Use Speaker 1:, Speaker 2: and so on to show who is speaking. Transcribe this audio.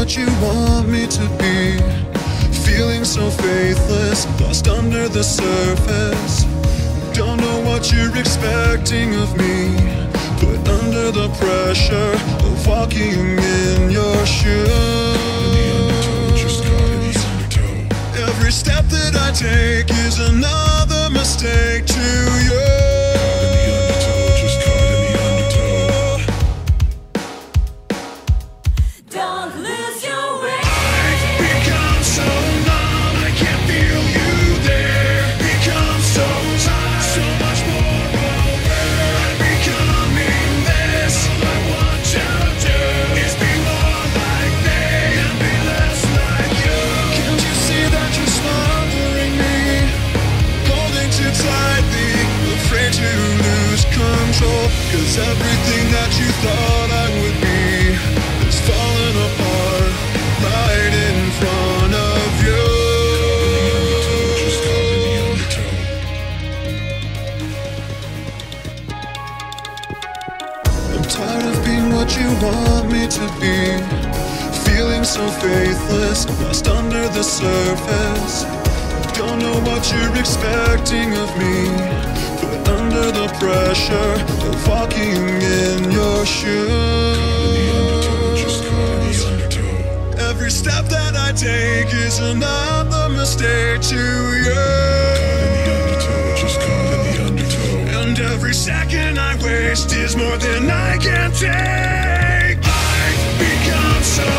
Speaker 1: what you want me to be. Feeling so faithless, lost under the surface. Don't know what you're expecting of me. Put under the pressure of walking in your shoes. Every step that I take is another mistake to you.
Speaker 2: Don't lose your way.
Speaker 1: I've become so numb, I can't feel you there. Become so tired, so much more aware. I'm becoming this. All I want to do is be more like me and be less like you. Can't you see that you're smothering me? Holding too tightly, afraid to lose control. 'Cause everything that you thought I would be is falling apart right in front of you. I'm tired of being what you want me to be. Feeling so faithless, lost under the surface. Don't know what you're expecting of me. Put under the pressure of walking in your shoes. Every step that I take is another mistake to you. And every second I waste is more than I can take. I've become so